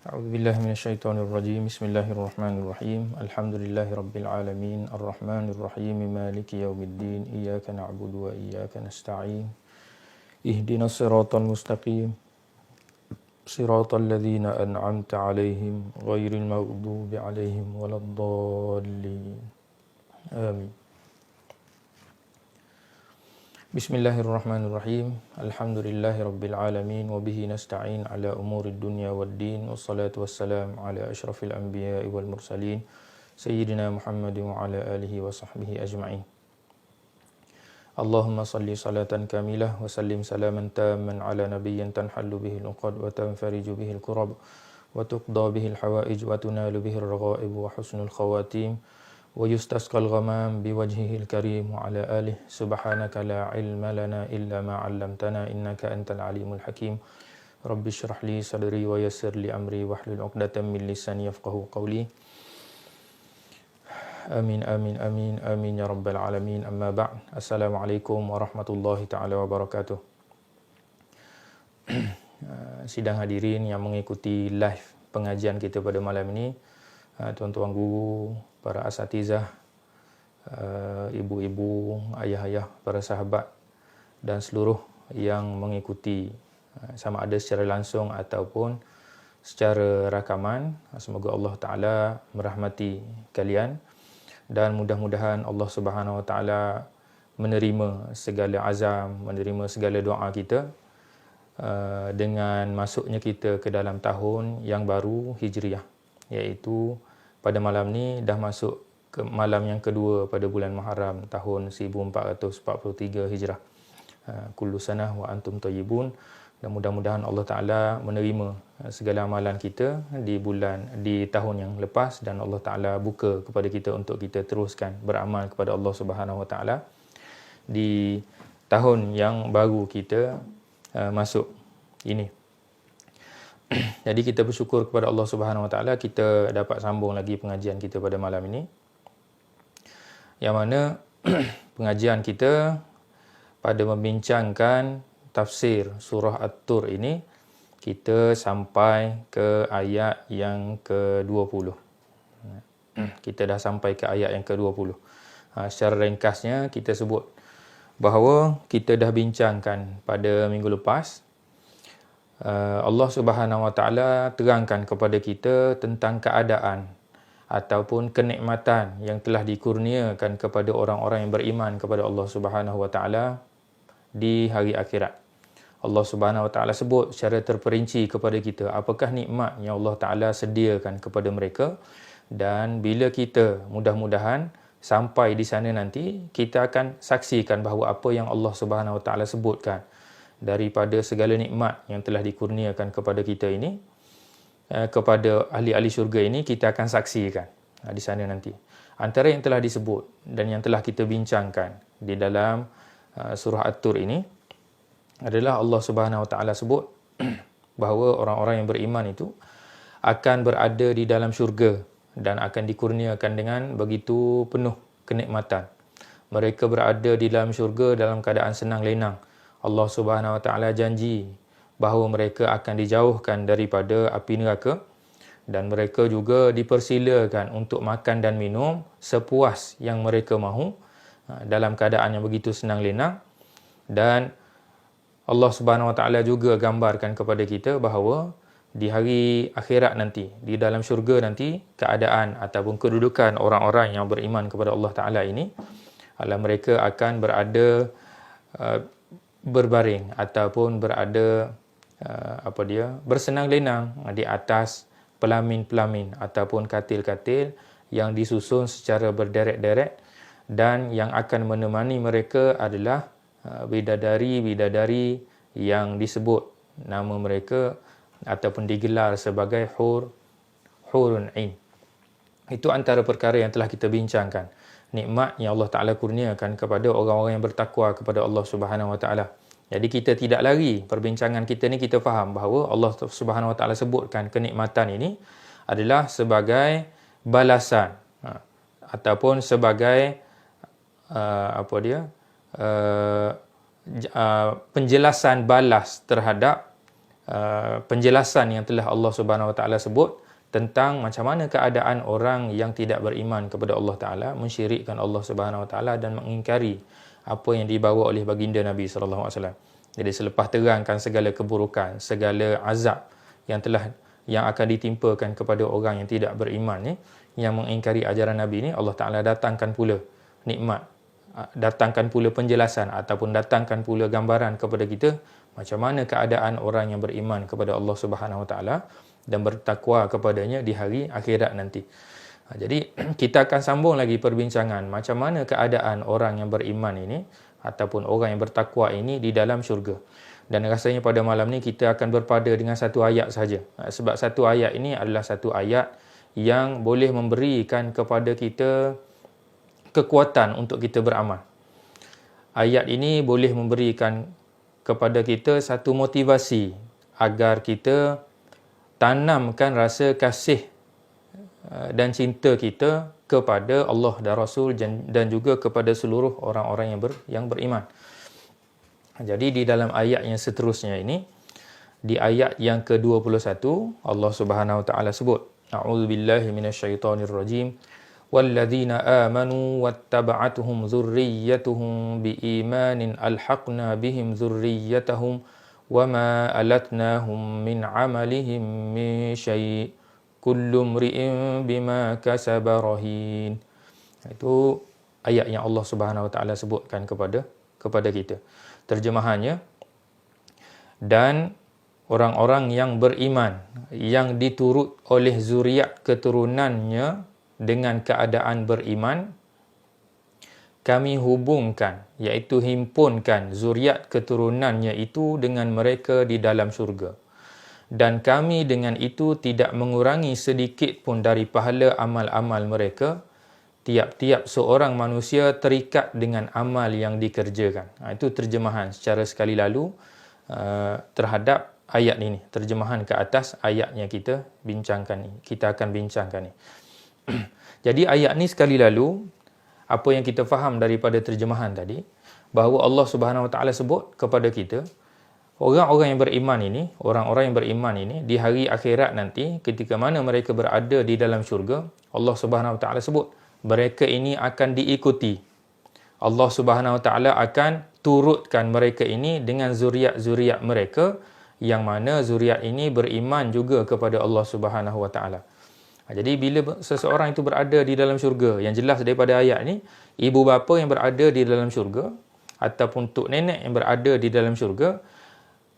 A'udzubillahi minasyaitonirrajim. Bismillahirrahmanirrahim. Alhamdulillahirabbil alamin, arrahmanirrahim, maliki yaumiddin. Iyyaka na'budu wa iyyaka nasta'in. Ihdinas siratal mustaqim. Siratal ladzina an'amta 'alaihim ghairil maghdubi 'alaihim waladdallin. Amin. Bismillahirrahmanirrahim. Alhamdulillahirabbil alamin wa bihi nasta'in ala umurid dunya waddin. Wassalatu wassalamu ala asyrafil anbiya'i wal mursalin sayyidina Muhammadin wa ala alihi wa sahbihi ajma'in. Allahumma salli salatan kamilah wa sallim salaman tamman ala nabiyyin tanhallu bihi al-uqad wa tanfariju bihi al-kurab wa tuqda bihi al-hawaij wa tunalu bihi al-raghaib wa husnul khawatim wa yustasqal ghamam biwajhihil karim wa ala alihi. Subhanaka la ilma lana illa ma 'allamtana innaka antal alimul hakim. Rabbi shrah li sadri wa yassir li amri wahlul 'uqdatam min lisani yafqahu qawli. Amin amin amin amin ya rabbal alamin. Amma ba'd. Assalamualaikum warahmatullahi taala wabarakatuh. Sidang hadirin yang mengikuti live pengajian kita pada malam ini, tuan-tuan guru, para asatizah, ibu-ibu, ayah-ayah, para sahabat dan seluruh yang mengikuti sama ada secara langsung ataupun secara rakaman. Semoga Allah Ta'ala merahmati kalian dan mudah-mudahan Allah Subhanahu Wa Ta'ala menerima segala azam, menerima segala doa kita dengan masuknya kita ke dalam tahun yang baru Hijriah, iaitu pada malam ni dah masuk ke malam yang kedua pada bulan Muharram tahun 1443 Hijrah. Kullu sanah wa antum thayyibun. Dan mudah-mudahan Allah Ta'ala menerima segala amalan kita di tahun yang lepas dan Allah Ta'ala buka kepada kita untuk kita teruskan beramal kepada Allah Subhanahu Wa Ta'ala di tahun yang baru kita masuk ini. Jadi kita bersyukur kepada Allah Subhanahu Wa Taala kita dapat sambung lagi pengajian kita pada malam ini. Yang mana pengajian kita pada membincangkan tafsir surah At-Tur ini, kita sampai ke ayat yang ke-20. Kita dah sampai ke ayat yang ke-20. Secara ringkasnya kita sebut bahawa kita dah bincangkan pada minggu lepas, Allah Subhanahu Wa Taala terangkan kepada kita tentang keadaan ataupun kenikmatan yang telah dikurniakan kepada orang-orang yang beriman kepada Allah Subhanahu Wa Taala di hari akhirat. Allah Subhanahu Wa Taala sebut secara terperinci kepada kita apakah nikmat yang Allah Taala sediakan kepada mereka, dan bila kita mudah-mudahan sampai di sana nanti, kita akan saksikan bahawa apa yang Allah Subhanahu Wa Taala sebutkan daripada segala nikmat yang telah dikurniakan kepada kita ini, kepada ahli-ahli syurga ini, kita akan saksikan di sana nanti. Antara yang telah disebut dan yang telah kita bincangkan di dalam surah At-Tur ini adalah Allah Subhanahu Wa Taala sebut bahawa orang-orang yang beriman itu akan berada di dalam syurga dan akan dikurniakan dengan begitu penuh kenikmatan. Mereka berada di dalam syurga dalam keadaan senang lenang. Allah Subhanahu Wa Taala janji bahawa mereka akan dijauhkan daripada api neraka dan mereka juga dipersilakan untuk makan dan minum sepuas yang mereka mahu dalam keadaan yang begitu senang lenang. Dan Allah Subhanahu Wa Taala juga gambarkan kepada kita bahawa di hari akhirat nanti, di dalam syurga nanti, keadaan ataupun kedudukan orang-orang yang beriman kepada Allah Ta'ala ini Mereka akan berada berbaring ataupun berada bersenang lenang di atas pelamin-pelamin ataupun katil-katil yang disusun secara berderet-deret, dan yang akan menemani mereka adalah bidadari-bidadari yang disebut nama mereka ataupun digelar sebagai hurun ain. Itu antara perkara yang telah kita bincangkan. Nikmat yang Allah Ta'ala kurniakan kepada orang-orang yang bertakwa kepada Allah Subhanahu Wa Ta'ala. Jadi kita tidak lari perbincangan kita ni, kita faham bahawa Allah Subhanahu Wa Ta'ala sebutkan kenikmatan ini adalah sebagai balasan ataupun sebagai penjelasan balas terhadap penjelasan yang telah Allah Subhanahu Wa Ta'ala sebut tentang macam mana keadaan orang yang tidak beriman kepada Allah Ta'ala, mensyirikkan Allah Subhanahu Wa Ta'ala dan mengingkari apa yang dibawa oleh baginda Nabi sallallahu alaihi wasallam. Jadi selepas terangkan segala keburukan, segala azab yang akan ditimpakan kepada orang yang tidak beriman ni, yang mengingkari ajaran Nabi ni, Allah Ta'ala datangkan pula nikmat, datangkan pula penjelasan ataupun datangkan pula gambaran kepada kita macam mana keadaan orang yang beriman kepada Allah Subhanahu Wa Ta'ala dan bertakwa kepadanya di hari akhirat nanti. Jadi kita akan sambung lagi perbincangan macam mana keadaan orang yang beriman ini ataupun orang yang bertakwa ini di dalam syurga. Dan rasanya pada malam ni kita akan berpada dengan satu ayat saja. Sebab satu ayat ini adalah satu ayat yang boleh memberikan kepada kita kekuatan untuk kita beramal. Ayat ini boleh memberikan kepada kita satu motivasi agar kita tanamkan rasa kasih dan cinta kita kepada Allah dan Rasul dan juga kepada seluruh orang-orang yang beriman. Jadi di dalam ayat yang seterusnya ini, di ayat yang ke-21, Allah Subhanahu Wa Ta'ala sebut, A'udzubillahi minasyaitonirrajim. Walladzina amanu wattaba'atuhum dzurriyyatuhum biimanin alhaqna bihim dzurriyyatahum wama alatnahum min 'amalihim min syai' kullu mri'in bima kasaba rahin. Itu ayat yang Allah Subhanahu Wa Ta'ala sebutkan kepada kita. Terjemahannya, dan orang-orang yang beriman yang diturut oleh zuriat keturunannya dengan keadaan beriman, kami hubungkan, iaitu himpunkan zuriat keturunannya itu dengan mereka di dalam syurga. Dan kami dengan itu tidak mengurangi sedikit pun dari pahala amal-amal mereka. Tiap-tiap seorang manusia terikat dengan amal yang dikerjakan. Itu terjemahan secara sekali lalu terhadap ayat ini. Terjemahan ke atas ayat yang kita bincangkan ni. Kita akan bincangkan ni. Jadi ayat ni sekali lalu, apa yang kita faham daripada terjemahan tadi, bahawa Allah Subhanahu Wa Ta'ala sebut kepada kita, orang-orang yang beriman ini di hari akhirat nanti, ketika mana mereka berada di dalam syurga, Allah Subhanahu Wa Ta'ala sebut mereka ini akan diikuti. Allah Subhanahu Wa Ta'ala akan turutkan mereka ini dengan zuriat-zuriat mereka, yang mana zuriat ini beriman juga kepada Allah Subhanahu Wa Ta'ala. Jadi bila seseorang itu berada di dalam syurga, yang jelas daripada ayat ni, ibu bapa yang berada di dalam syurga ataupun tok nenek yang berada di dalam syurga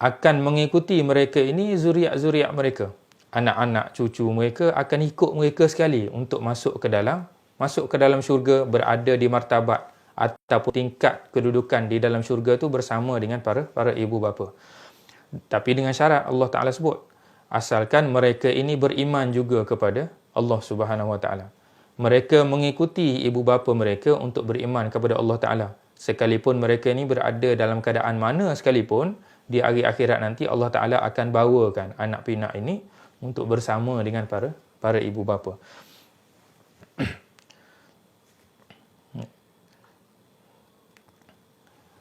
akan mengikuti mereka ini, zuriat-zuriat mereka. Anak-anak cucu mereka akan ikut mereka sekali untuk masuk ke dalam syurga, berada di martabat ataupun tingkat kedudukan di dalam syurga tu bersama dengan para ibu bapa. Tapi dengan syarat Allah Ta'ala sebut, asalkan mereka ini beriman juga kepada Allah Subhanahu Wa Ta'ala. Mereka mengikuti ibu bapa mereka untuk beriman kepada Allah Ta'ala. Sekalipun mereka ini berada dalam keadaan mana sekalipun, di hari akhirat nanti Allah Ta'ala akan bawakan anak pinak ini untuk bersama dengan para ibu bapa.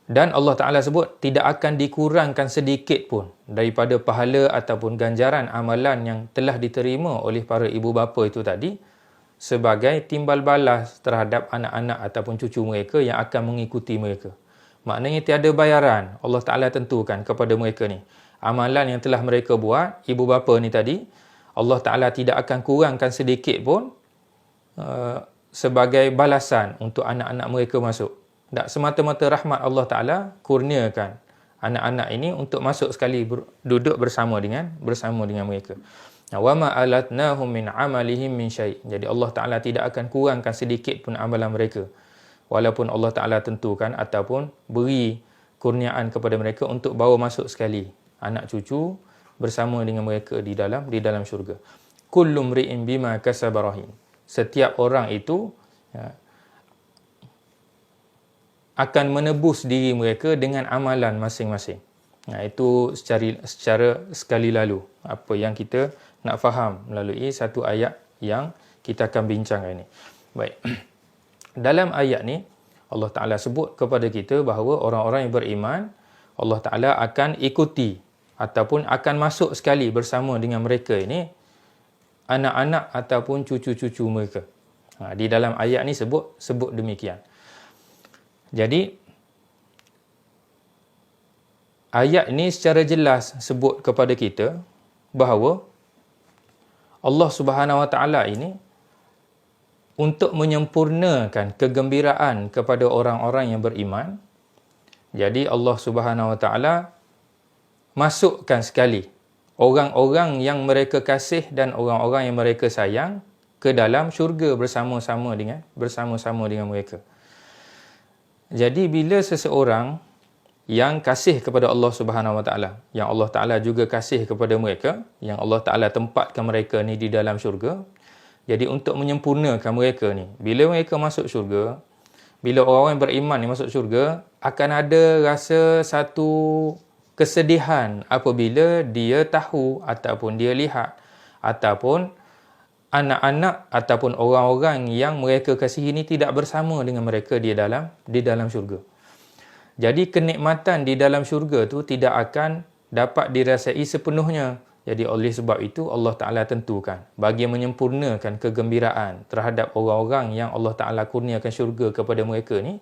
Dan Allah Ta'ala sebut tidak akan dikurangkan sedikit pun daripada pahala ataupun ganjaran amalan yang telah diterima oleh para ibu bapa itu tadi sebagai timbal balas terhadap anak-anak ataupun cucu mereka yang akan mengikuti mereka. Maknanya tiada bayaran Allah Ta'ala tentukan kepada mereka ni. Amalan yang telah mereka buat, ibu bapa ni tadi, Allah Ta'ala tidak akan kurangkan sedikit pun sebagai balasan untuk anak-anak mereka masuk. Tak semata-mata rahmat Allah Ta'ala kurniakan anak-anak ini untuk masuk sekali duduk bersama dengan mereka. Wa ma alatnahum min amalihim min syai'. Jadi Allah Ta'ala tidak akan kurangkan sedikit pun amalan mereka. Walaupun Allah Ta'ala tentukan ataupun beri kurniaan kepada mereka untuk bawa masuk sekali anak cucu bersama dengan mereka di dalam syurga. Kullu mri'in bima kasaba rahin. Setiap orang itu akan menebus diri mereka dengan amalan masing-masing. Itu secara sekali lalu apa yang kita nak faham melalui satu ayat yang kita akan bincang ini. Baik. Dalam ayat ni Allah Ta'ala sebut kepada kita bahawa orang-orang yang beriman Allah Ta'ala akan ikuti ataupun akan masuk sekali bersama dengan mereka ini anak-anak ataupun cucu-cucu mereka. Di dalam ayat ni sebut demikian. Jadi ayat ini secara jelas sebut kepada kita bahawa Allah Subhanahu Wa Taala ini untuk menyempurnakan kegembiraan kepada orang-orang yang beriman. Jadi Allah Subhanahu Wa Taala masukkan sekali orang-orang yang mereka kasih dan orang-orang yang mereka sayang ke dalam syurga bersama-sama dengan mereka. Jadi bila seseorang yang kasih kepada Allah Subhanahu Wa Taala, yang Allah Taala juga kasih kepada mereka, yang Allah Taala tempatkan mereka ni di dalam syurga. Jadi untuk menyempurnakan mereka ni, bila mereka masuk syurga, bila orang yang beriman ni masuk syurga, akan ada rasa satu kesedihan apabila dia tahu ataupun dia lihat ataupun anak-anak ataupun orang-orang yang mereka kasihi ini tidak bersama dengan mereka di dalam syurga. Jadi kenikmatan di dalam syurga tu tidak akan dapat dirasai sepenuhnya. Jadi oleh sebab itu Allah Ta'ala tentukan bagi menyempurnakan kegembiraan terhadap orang-orang yang Allah Ta'ala kurniakan syurga kepada mereka ni,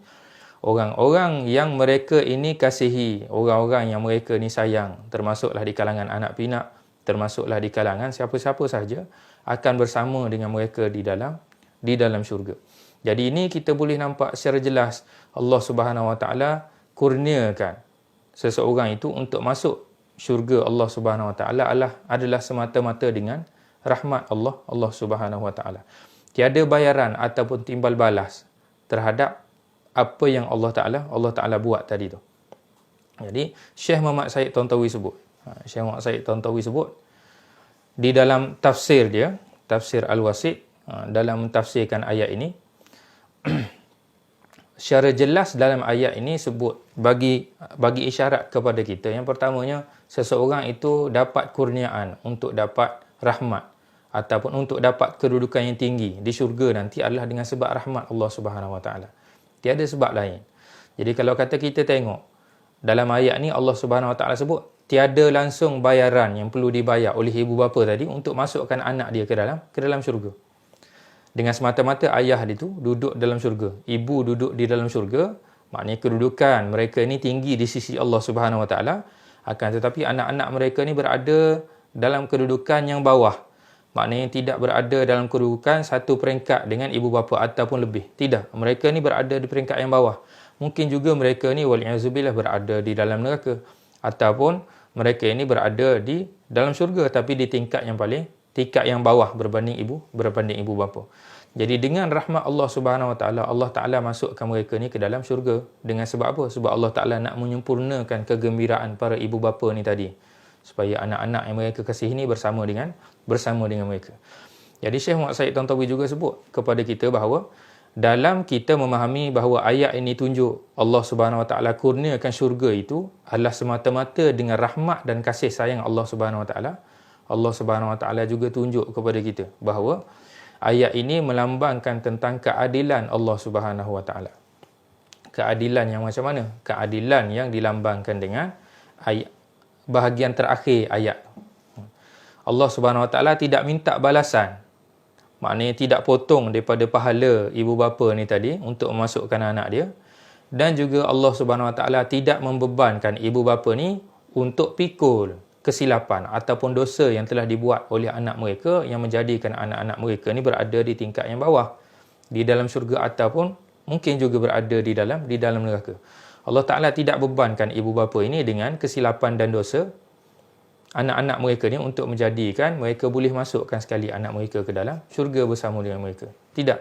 orang-orang yang mereka ini kasihi, orang-orang yang mereka ni sayang, termasuklah di kalangan anak pinak, termasuklah di kalangan siapa-siapa sahaja, akan bersama dengan mereka di dalam syurga. Jadi ini kita boleh nampak secara jelas Allah Subhanahu Wa Taala kurniakan seseorang itu untuk masuk syurga Allah Subhanahu Wa Taala adalah semata-mata dengan rahmat Allah Subhanahu Wa Taala. Tiada bayaran ataupun timbal balas terhadap apa yang Allah Taala buat tadi tu. Jadi Syekh Muhammad Said Tontowi sebut di dalam tafsir dia, tafsir Al-Wasit, dalam mentafsirkan ayat ini, secara jelas dalam ayat ini sebut bagi isyarat kepada kita. Yang pertamanya, seseorang itu dapat kurniaan untuk dapat rahmat ataupun untuk dapat kedudukan yang tinggi di syurga nanti adalah dengan sebab rahmat Allah Subhanahu Wa Taala. Tiada sebab lain. Jadi kalau kata kita tengok dalam ayat ni Allah Subhanahu Wa Taala sebut tiada langsung bayaran yang perlu dibayar oleh ibu bapa tadi untuk masukkan anak dia ke dalam syurga. Dengan semata-mata ayah dia tu duduk dalam syurga, ibu duduk di dalam syurga, maknanya kedudukan mereka ni tinggi di sisi Allah Subhanahu Wa Taala. Akan tetapi anak-anak mereka ni berada dalam kedudukan yang bawah. Maknanya tidak berada dalam kedudukan satu peringkat dengan ibu bapa ataupun lebih. Tidak, mereka ni berada di peringkat yang bawah. Mungkin juga mereka ni wali'azubillah berada di dalam neraka, ataupun mereka ini berada di dalam syurga tapi di tingkat yang bawah berbanding ibu bapa. Jadi dengan rahmat Allah Subhanahu Wa Taala, Allah Taala masukkan mereka ni ke dalam syurga dengan sebab apa? Sebab Allah Taala nak menyempurnakan kegembiraan para ibu bapa ni tadi, supaya anak-anak yang mereka kasihi ni bersama dengan mereka. Jadi Syekh Muhammad Said Tontowi juga sebut kepada kita bahawa dalam kita memahami bahawa ayat ini tunjuk Allah Subhanahu Wa Taala kurniakan syurga itu adalah semata-mata dengan rahmat dan kasih sayang Allah Subhanahu Wa Taala. Allah Subhanahu Wa Taala juga tunjuk kepada kita bahawa ayat ini melambangkan tentang keadilan Allah Subhanahu Wa Taala. Keadilan yang macam mana? Keadilan yang dilambangkan dengan ayat bahagian terakhir ayat. Allah Subhanahu Wa Taala tidak minta balasan. Maknanya tidak potong daripada pahala ibu bapa ni tadi untuk memasukkan anak dia. Dan juga Allah Subhanahu Wa Taala tidak membebankan ibu bapa ni untuk pikul kesilapan ataupun dosa yang telah dibuat oleh anak mereka yang menjadikan anak-anak mereka ni berada di tingkat yang bawah di dalam syurga ataupun mungkin juga berada di dalam neraka. Allah Ta'ala tidak bebankan ibu bapa ini dengan kesilapan dan dosa anak-anak mereka ni untuk menjadikan mereka boleh masukkan sekali anak mereka ke dalam syurga bersama dengan mereka. Tidak.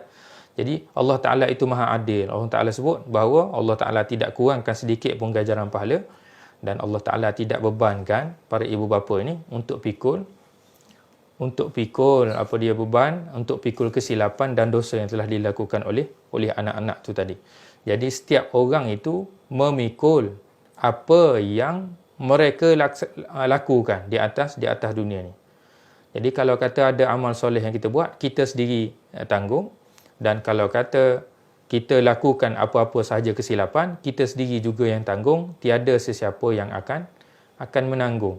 Jadi Allah Ta'ala itu maha adil. Allah Ta'ala sebut bahawa Allah Ta'ala tidak kurangkan sedikit pun ganjaran pahala dan Allah Ta'ala tidak bebankan para ibu bapa ini untuk pikul beban, untuk pikul kesilapan dan dosa yang telah dilakukan oleh anak-anak tu tadi. Jadi setiap orang itu memikul apa yang mereka lakukan di atas dunia ni. Jadi kalau kata ada amal soleh yang kita buat, kita sendiri tanggung, dan kalau kata kita lakukan apa-apa sahaja kesilapan, kita sendiri juga yang tanggung, tiada sesiapa yang akan menanggung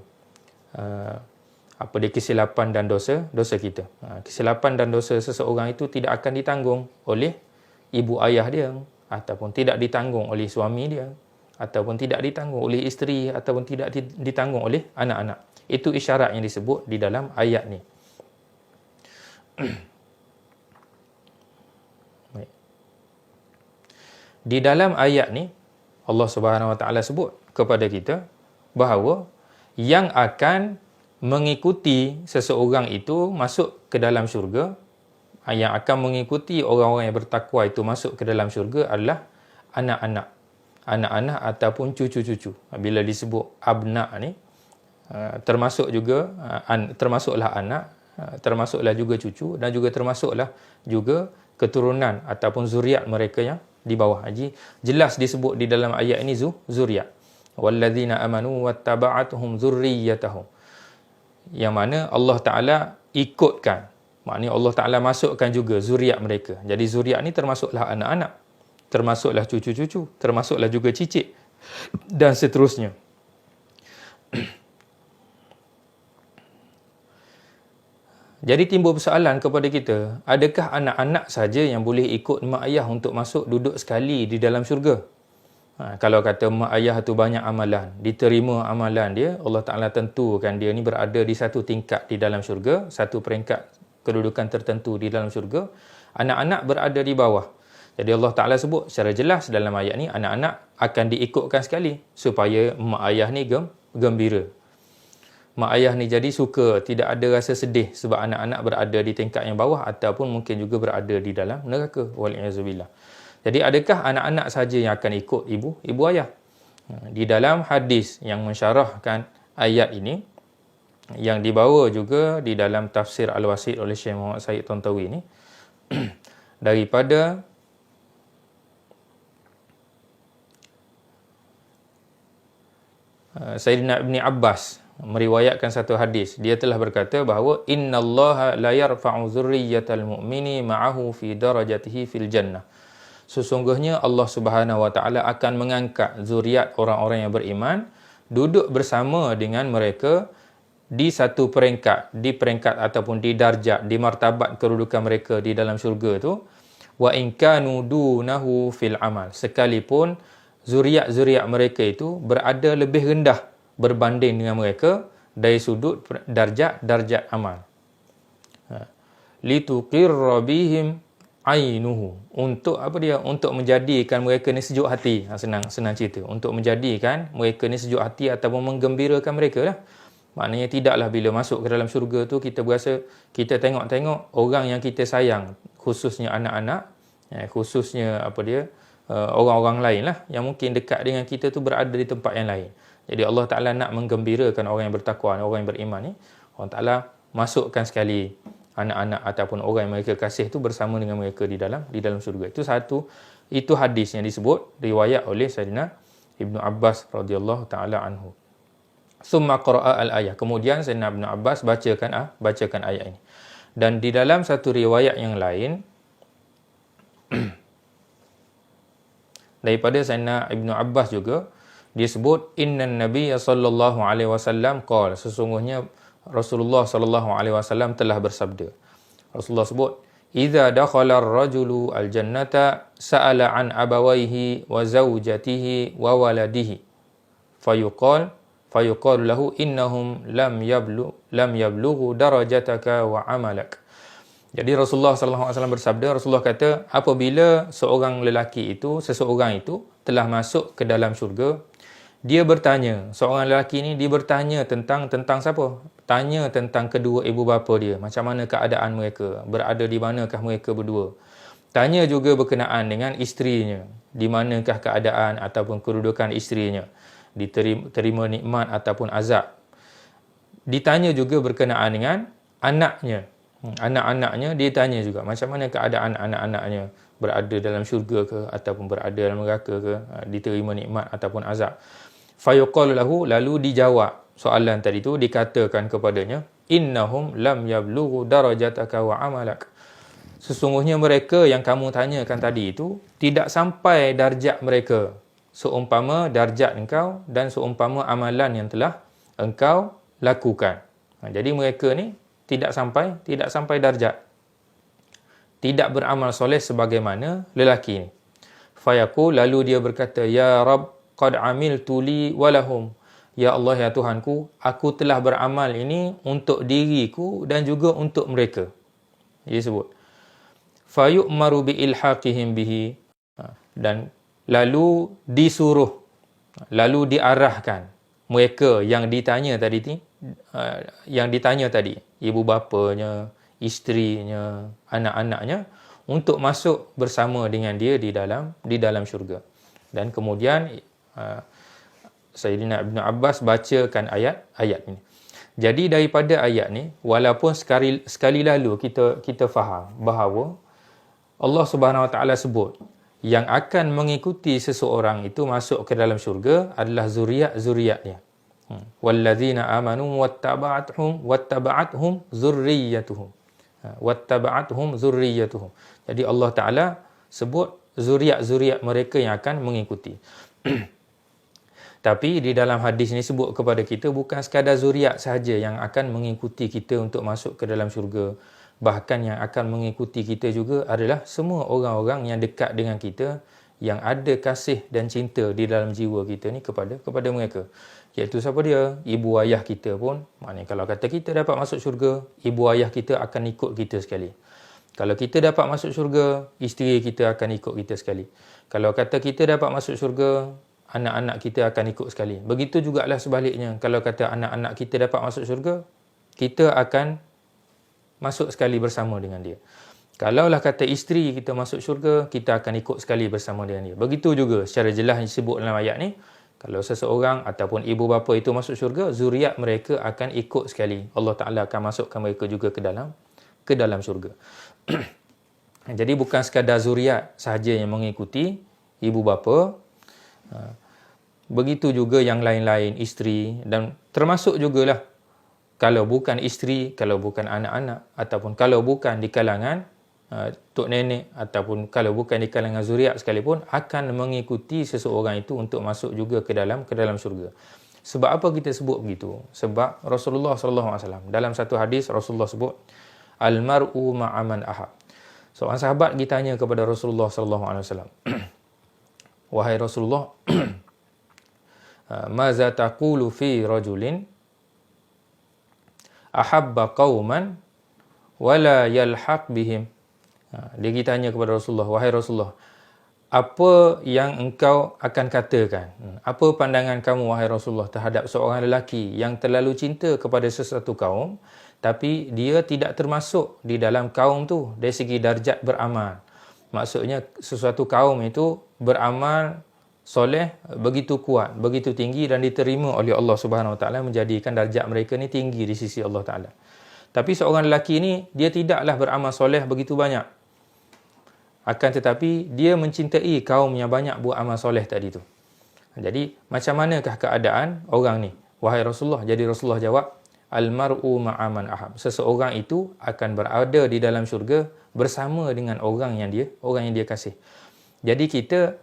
kesilapan dan dosa kita. Kesilapan dan dosa seseorang itu tidak akan ditanggung oleh ibu ayah dia, ataupun tidak ditanggung oleh suami dia, ataupun tidak ditanggung oleh isteri, ataupun tidak ditanggung oleh anak-anak. Itu isyarat yang disebut di dalam ayat ni. Di dalam ayat ni Allah Subhanahu Wa Taala sebut kepada kita bahawa yang akan mengikuti seseorang itu masuk ke dalam syurga, yang akan mengikuti orang-orang yang bertakwa itu masuk ke dalam syurga adalah anak-anak ataupun cucu-cucu. Bila disebut abna ni, termasuklah anak, termasuklah juga cucu, dan juga termasuklah juga keturunan ataupun zuriat mereka yang di bawah. Jadi jelas disebut di dalam ayat ini zuriat. Walladzina amanu wattaba'atuhum dzurriyyatuhum. Yang mana Allah Ta'ala ikutkan. Maknanya Allah Ta'ala masukkan juga zuriat mereka. Jadi zuriat ni termasuklah anak-anak, termasuklah cucu-cucu, termasuklah juga cicit, dan seterusnya. Jadi timbul persoalan kepada kita, adakah anak-anak saja yang boleh ikut mak ayah untuk masuk duduk sekali di dalam syurga? Kalau kata mak ayah tu banyak amalan, diterima amalan dia, Allah Ta'ala tentukan dia ni berada di satu tingkat di dalam syurga, satu peringkat kedudukan tertentu di dalam syurga, anak-anak berada di bawah. Jadi Allah Ta'ala sebut secara jelas dalam ayat ni, anak-anak akan diikutkan sekali supaya mak ayah ni gembira. Mak ayah ni jadi suka, tidak ada rasa sedih sebab anak-anak berada di tingkat yang bawah ataupun mungkin juga berada di dalam neraka. Wal'iyazubillah. Jadi adakah anak-anak saja yang akan ikut ibu ayah? Di dalam hadis yang mensyarahkan ayat ini, yang dibawa juga di dalam tafsir Al-Wasit oleh Syekh Muhammad Said Tontawi ni, daripada Sayyidina Ibn Abbas meriwayatkan satu hadis. Dia telah berkata bahawa innallaha la yarfa'u dzurriyyatal mu'mini ma'ahu fi darajatihi fil jannah. Sesungguhnya Allah Subhanahu Wa Taala akan mengangkat zuriat orang-orang yang beriman duduk bersama dengan mereka di satu peringkat, di peringkat ataupun di darjat, di martabat kedudukan mereka di dalam syurga tu, wa in kanu dunahu fil amal, sekalipun zuriat-zuriat mereka itu berada lebih rendah berbanding dengan mereka dari sudut darjat amal. Lituqirra bihim ainuhu, untuk apa dia? Untuk menjadikan mereka ni sejuk hati. Senang cerita. Untuk menjadikan mereka ni sejuk hati ataupun menggembirakan mereka lah. Maknanya tidaklah bila masuk ke dalam syurga tu kita berasa, kita tengok-tengok orang yang kita sayang, khususnya anak-anak, khususnya orang-orang lain lah yang mungkin dekat dengan kita tu berada di tempat yang lain. Jadi Allah Ta'ala nak menggembirakan orang yang bertakwa, orang yang beriman ni. Allah Ta'ala masukkan sekali anak-anak ataupun orang yang mereka kasih tu bersama dengan mereka di dalam syurga. Itu hadis yang disebut riwayat oleh Sayyidina Ibn Abbas radhiyallahu ta'ala anhu. Summa qara'a al-ayah. Kemudian Sayyidina Ibn Abbas bacakan ayat ini. Dan di dalam satu riwayat yang lain daripada Sayyidina Ibn Abbas juga, dia sebut innan nabiyya sallallahu alaihi wasallam qala, sesungguhnya Rasulullah sallallahu alaihi wasallam telah bersabda. Rasulullah sebut, idza dakhala ar-rajulu al-jannata sa'ala an abawayhi wa zawjatihi wa waladihi fayuqal lahu innahum lam yablughu darajataka wa amalak. Jadi Rasulullah SAW bersabda, Rasulullah kata, apabila seseorang itu telah masuk ke dalam syurga, dia bertanya, seorang lelaki ni dia bertanya tentang siapa? Tanya tentang kedua ibu bapa dia, macam mana keadaan mereka, berada di manakah mereka berdua. Tanya juga berkenaan dengan isterinya, di manakah keadaan ataupun kedudukan isterinya, diterima nikmat ataupun azab. Ditanya juga berkenaan dengan anaknya. Anak-anaknya dia tanya juga macam mana keadaan anak-anaknya, berada dalam syurga ke ataupun berada dalam neraka ke, diterima nikmat ataupun azab. Fayuqalu lahu, lalu dijawab soalan tadi tu, dikatakan kepadanya, innahum lam yablughu darajataka wa amalak. Sesungguhnya mereka yang kamu tanyakan tadi itu tidak sampai darjat mereka seumpama darjat engkau dan seumpama amalan yang telah engkau lakukan. Jadi mereka ni tidak sampai darjat, tidak beramal soleh sebagaimana lelaki ni. Fayaqul, lalu dia berkata, ya Rabb, qad amiltu li walahum. Ya Allah, ya Tuhanku, aku telah beramal ini untuk diriku dan juga untuk mereka. Dia sebut fayu'maru bi ilhaqihim bihi, dan lalu diarahkan mereka yang ditanya tadi, ibu bapanya, isterinya, anak-anaknya, untuk masuk bersama dengan dia di dalam syurga. Dan kemudian Sayyidina Ibn Abbas bacakan ayat ini. Jadi daripada ayat ni, walaupun sekali lalu kita faham bahawa Allah Subhanahu Wa Taala sebut yang akan mengikuti seseorang itu masuk ke dalam syurga adalah zuriat-zuriatnya. Wallazina amanu wattaba'athum zurriyyatuhum. Jadi Allah Taala sebut zuriat-zuriat mereka yang akan mengikuti. Tapi di dalam hadis ini sebut kepada kita bukan sekadar zuriat sahaja yang akan mengikuti kita untuk masuk ke dalam syurga. Bahkan yang akan mengikuti kita juga adalah semua orang-orang yang dekat dengan kita, yang ada kasih dan cinta di dalam jiwa kita ni kepada mereka. Iaitu siapa dia? Ibu ayah kita pun. Maknanya kalau kata kita dapat masuk syurga, ibu ayah kita akan ikut kita sekali. Kalau kita dapat masuk syurga, isteri kita akan ikut kita sekali. Kalau kata kita dapat masuk syurga, anak-anak kita akan ikut sekali. Begitu jugalah sebaliknya. Kalau kata anak-anak kita dapat masuk syurga, kita akan masuk sekali bersama dengan dia. Kalaulah kata isteri kita masuk syurga, kita akan ikut sekali bersama dengan dia. Begitu juga secara jelas disebut dalam ayat ni, kalau seseorang ataupun ibu bapa itu masuk syurga, zuriat mereka akan ikut sekali. Allah Ta'ala akan masukkan mereka juga ke dalam syurga. Jadi bukan sekadar zuriat sahaja yang mengikuti ibu bapa, begitu juga yang lain-lain, isteri, dan termasuk jugalah kalau bukan isteri, kalau bukan anak-anak, ataupun kalau bukan di kalangan tok nenek, ataupun kalau bukan di kalangan zuriat sekalipun, akan mengikuti seseorang itu untuk masuk juga ke dalam syurga. Sebab apa kita sebut begitu? Sebab Rasulullah SAW dalam satu hadis Rasulullah sebut, al-mar'u ma'aman ahab. Seorang sahabat ditanya kepada Rasulullah SAW, wahai Rasulullah, maza taqulu fi rajulin ahabba qauman wala yalhaq bihim. Dia tanya kepada Rasulullah, wahai Rasulullah, apa yang engkau akan katakan? Apa pandangan kamu, wahai Rasulullah, terhadap seorang lelaki yang terlalu cinta kepada sesuatu kaum, tapi dia tidak termasuk di dalam kaum tu dari segi darjat beramal. Maksudnya sesuatu kaum itu beramal soleh begitu kuat, begitu tinggi dan diterima oleh Allah Subhanahu Wa Taala, menjadikan darjat mereka ni tinggi di sisi Allah Taala. Tapi seorang lelaki ni dia tidaklah beramal soleh begitu banyak. Akan tetapi dia mencintai kaum yang banyak buat amal soleh tadi tu. Jadi macam manakah keadaan orang ni? Wahai Rasulullah, jadi Rasulullah jawab, al-mar'u ma'aman ahab. Seseorang itu akan berada di dalam syurga bersama dengan orang yang dia kasih. Jadi kita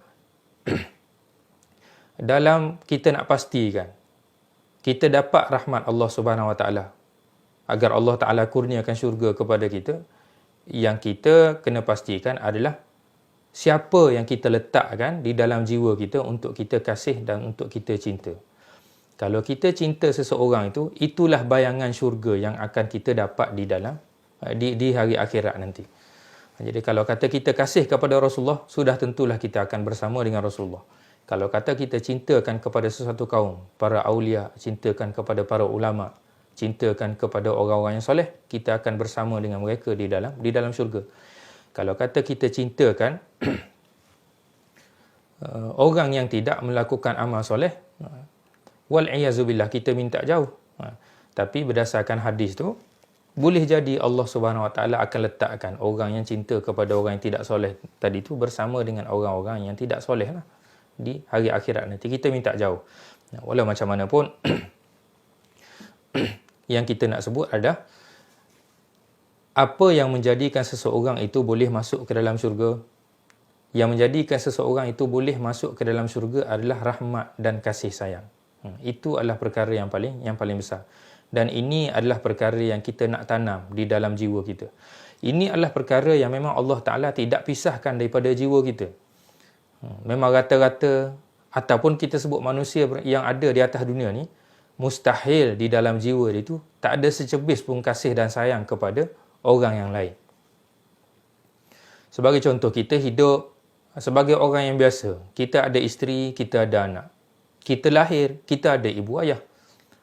kita nak pastikan kita dapat rahmat Allah Subhanahu Wa Taala, agar Allah Taala kurniakan syurga kepada kita, yang kita kena pastikan adalah siapa yang kita letakkan di dalam jiwa kita untuk kita kasih dan untuk kita cinta. Kalau kita cinta seseorang itu, itulah bayangan syurga yang akan kita dapat di dalam di hari akhirat nanti. Jadi kalau kata kita kasih kepada Rasulullah, sudah tentulah kita akan bersama dengan Rasulullah. Kalau kata kita cintakan kepada sesuatu kaum, para awliya, cintakan kepada para ulama, cintakan kepada orang-orang yang soleh, kita akan bersama dengan mereka di dalam syurga. Kalau kata kita cintakan orang yang tidak melakukan amal soleh, wal-iyazubillah, kita minta jauh. Tapi berdasarkan hadis tu, boleh jadi Allah Subhanahu Wa Taala akan letakkan orang yang cinta kepada orang yang tidak soleh tadi tu bersama dengan orang-orang yang tidak soleh lah di hari akhirat nanti. Kita minta jauh. Walau macam mana pun yang kita nak sebut adalah apa yang menjadikan seseorang itu boleh masuk ke dalam syurga. Yang menjadikan seseorang itu boleh masuk ke dalam syurga adalah rahmat dan kasih sayang. Itu adalah perkara yang paling besar. Dan ini adalah perkara yang kita nak tanam di dalam jiwa kita. Ini adalah perkara yang memang Allah Ta'ala tidak pisahkan daripada jiwa kita. Memang rata-rata ataupun kita sebut manusia yang ada di atas dunia ni, mustahil di dalam jiwa dia tu tak ada secebis pun kasih dan sayang kepada orang yang lain. Sebagai contoh, kita hidup sebagai orang yang biasa. Kita ada isteri, kita ada anak. Kita lahir, kita ada ibu ayah.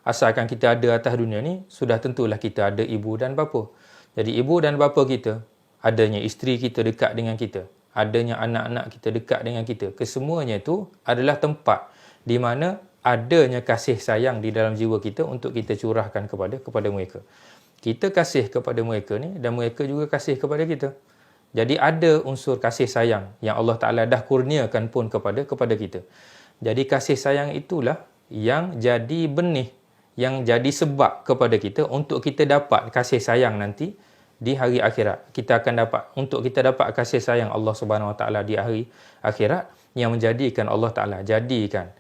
Asalkan kita ada atas dunia ni, sudah tentulah kita ada ibu dan bapa. Jadi ibu dan bapa kita, adanya isteri kita dekat dengan kita, adanya anak-anak kita dekat dengan kita, kesemuanya itu adalah tempat di mana adanya kasih sayang di dalam jiwa kita untuk kita curahkan kepada mereka. Kita kasih kepada mereka ni dan mereka juga kasih kepada kita. Jadi ada unsur kasih sayang yang Allah Ta'ala dah kurniakan pun kepada kita. Jadi kasih sayang itulah yang jadi benih, yang jadi sebab kepada kita untuk kita dapat kasih sayang nanti di hari akhirat. Kita akan dapat, untuk kita dapat kasih sayang Allah Subhanahu Wa Taala di hari akhirat, yang menjadikan Allah Ta'ala jadikan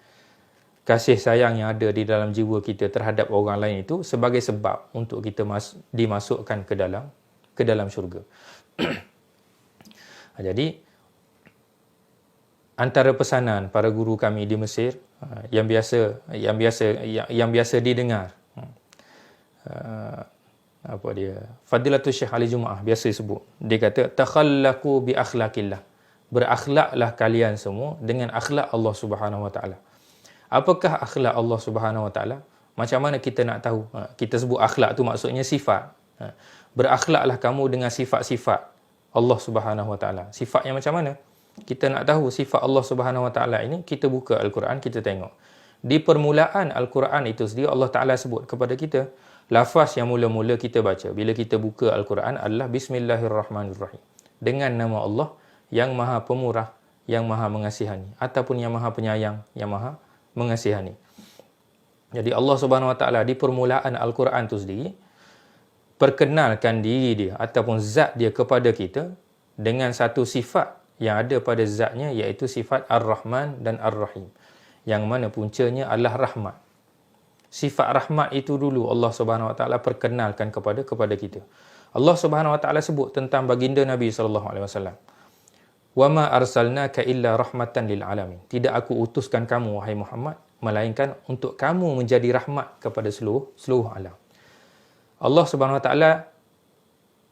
kasih sayang yang ada di dalam jiwa kita terhadap orang lain itu sebagai sebab untuk kita dimasukkan ke dalam syurga. Jadi antara pesanan para guru kami di Mesir yang biasa didengar, Fadilatul Syekh Ali Jumaah biasa sebut, dia kata takhallaqu bi akhlaqillah, berakhlaklah kalian semua dengan akhlak Allah Subhanahu Wa Taala. Apakah akhlak Allah Subhanahu Wa Taala? Macam mana kita nak tahu? Kita sebut akhlak tu maksudnya sifat. Berakhlaklah kamu dengan sifat-sifat Allah Subhanahu Wa Taala. Sifat yang macam mana? Kita nak tahu sifat Allah Subhanahu Wa Taala ini, kita buka Al-Quran, kita tengok. Di permulaan Al-Quran itu sendiri Allah Ta'ala sebut kepada kita, lafaz yang mula-mula kita baca bila kita buka Al-Quran adalah Bismillahirrahmanirrahim. Dengan nama Allah yang Maha Pemurah, yang Maha Mengasihani, ataupun yang Maha Penyayang, yang Maha Mengasihani. Jadi Allah Subhanahu Wa Taala di permulaan Al-Quran itu sendiri perkenalkan diri dia ataupun zat dia kepada kita dengan satu sifat yang ada pada zatnya, iaitu sifat Ar-Rahman dan Ar-Rahim, yang mana puncanya adalah rahmat. Sifat rahmat itu dulu Allah Subhanahu Wa Taala perkenalkan kepada kita. Allah Subhanahu Wa Taala sebut tentang baginda Nabi sallallahu alaihi wasallam, "Wa ma arsalnaka illa rahmatan lil alamin." Tidak aku utuskan kamu wahai Muhammad melainkan untuk kamu menjadi rahmat kepada seluruh alam. Allah Subhanahu Wa Taala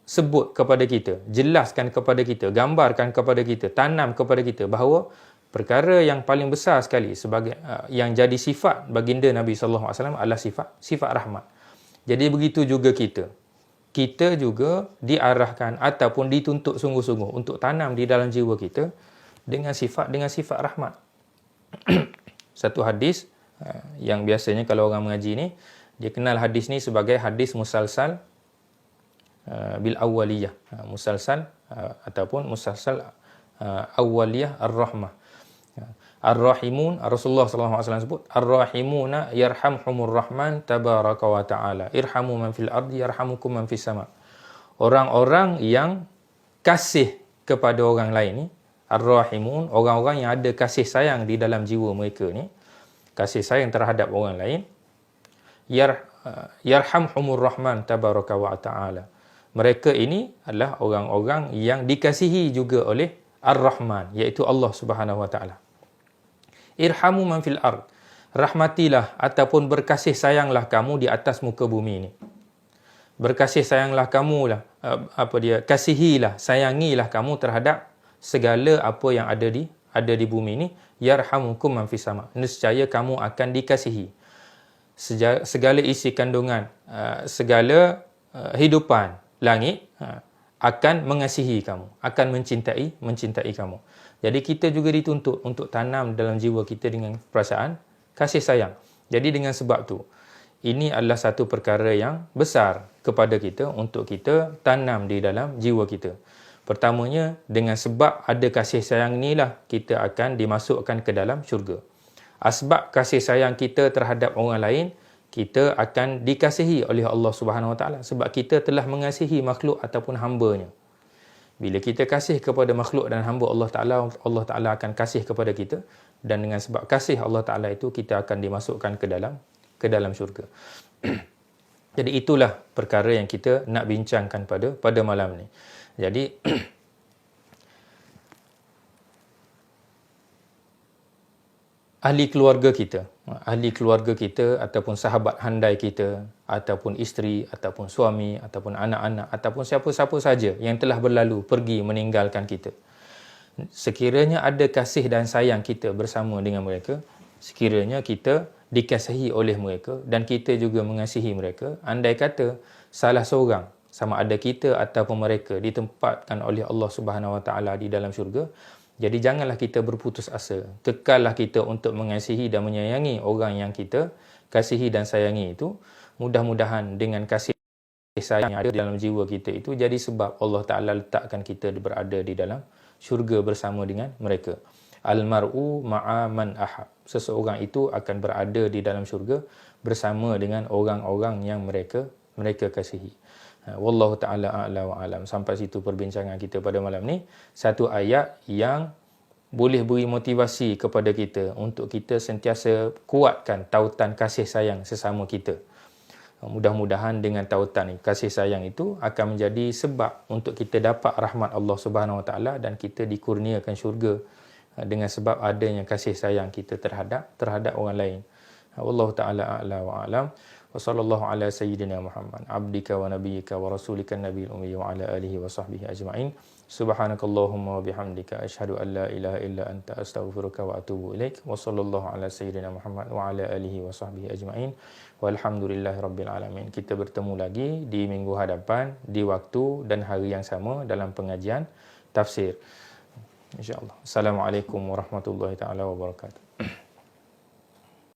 sebut kepada kita, jelaskan kepada kita, gambarkan kepada kita, tanam kepada kita bahawa perkara yang paling besar sekali sebagai yang jadi sifat baginda Nabi sallallahu alaihi wasallam adalah sifat rahmat. Jadi begitu juga kita juga diarahkan ataupun dituntut sungguh-sungguh untuk tanam di dalam jiwa kita dengan sifat rahmat. Satu hadis yang biasanya kalau orang mengaji ni, dia kenal hadis ni sebagai hadis musalsal bil awwaliyah, musalsal ataupun musalsal awwaliyah ar-rahmah. Ar-rahimun, Rasulullah sallallahu alaihi wasallam sebut, ar-rahimuna yarhamhumur rahman tabaraka wa ta'ala, irhamu man fil ardi yarhamukum man fis sama. Orang-orang yang kasih kepada orang lain ni, ar-rahimun, orang-orang yang ada kasih sayang di dalam jiwa mereka ni, kasih sayang terhadap orang lain, yarhamhumur rahman tabaraka wa ta'ala. Mereka ini adalah orang-orang yang dikasihi juga oleh Ar-Rahman, iaitu Allah Subhanahu Wa Taala. Irhamu man fil ard, rahmatilah ataupun berkasih sayanglah kamu di atas muka bumi ini. berkasih sayanglah kamulah, kasihilah, sayangilah kamu terhadap segala apa yang ada di bumi ini, yarhamukum man fis sama, nescaya kamu akan dikasihi. Segala isi kandungan, segala hidupan langit akan mengasihi kamu, akan mencintai kamu. Jadi kita juga dituntut untuk tanam dalam jiwa kita dengan perasaan kasih sayang. Jadi dengan sebab tu, ini adalah satu perkara yang besar kepada kita untuk kita tanam di dalam jiwa kita. Pertamanya, dengan sebab ada kasih sayang inilah kita akan dimasukkan ke dalam syurga. Asbab kasih sayang kita terhadap orang lain, kita akan dikasihi oleh Allah Subhanahu Wa Taala sebab kita telah mengasihi makhluk ataupun hamba-Nya. Bila kita kasih kepada makhluk dan hamba Allah Ta'ala akan kasih kepada kita, dan dengan sebab kasih Allah Ta'ala itu, kita akan dimasukkan ke dalam syurga. Jadi itulah perkara yang kita nak bincangkan pada malam ni. Jadi ahli keluarga kita ataupun sahabat handai kita, ataupun isteri, ataupun suami, ataupun anak-anak, ataupun siapa-siapa saja yang telah berlalu pergi meninggalkan kita. Sekiranya ada kasih dan sayang kita bersama dengan mereka, sekiranya kita dikasihi oleh mereka dan kita juga mengasihi mereka, andai kata salah seorang, sama ada kita ataupun mereka, ditempatkan oleh Allah Subhanahu Wa Taala di dalam syurga, jadi janganlah kita berputus asa. Kekallah kita untuk mengasihi dan menyayangi orang yang kita kasihi dan sayangi itu. Mudah-mudahan dengan kasih sayang yang ada dalam jiwa kita itu jadi sebab Allah Ta'ala letakkan kita berada di dalam syurga bersama dengan mereka. Al-mar'u ma'a man ahab. Seseorang itu akan berada di dalam syurga bersama dengan orang-orang yang mereka kasihi. Wallahu ta'ala a'la wa alam. Sampai situ perbincangan kita pada malam ni. Satu ayat yang boleh beri motivasi kepada kita untuk kita sentiasa kuatkan tautan kasih sayang sesama kita. Mudah-mudahan dengan tautan kasih sayang itu akan menjadi sebab untuk kita dapat rahmat Allah Subhanahu Wa Taala dan kita dikurniakan syurga dengan sebab adanya kasih sayang kita terhadap orang lain. Wallahu ta'ala a'la wa a'lam. Wa sallallahu ala sayyidina Muhammad abdika wa nabiyyika wa rasulika nabiyil ummi wa ala alihi wa sahbihi ajma'in. Subhanakallahumma wa bihamdika asyhadu an la ilaha illa anta astaghfiruka wa atubu ilaik. Wa sallallahu ala sayyidina Muhammad wa ala alihi wa sahbihi ajma'in. Walhamdulillahi rabbil alamin. Kita bertemu lagi di minggu hadapan di waktu dan hari yang sama dalam pengajian tafsir, insya-Allah. Assalamualaikum warahmatullahi taala wabarakatuh.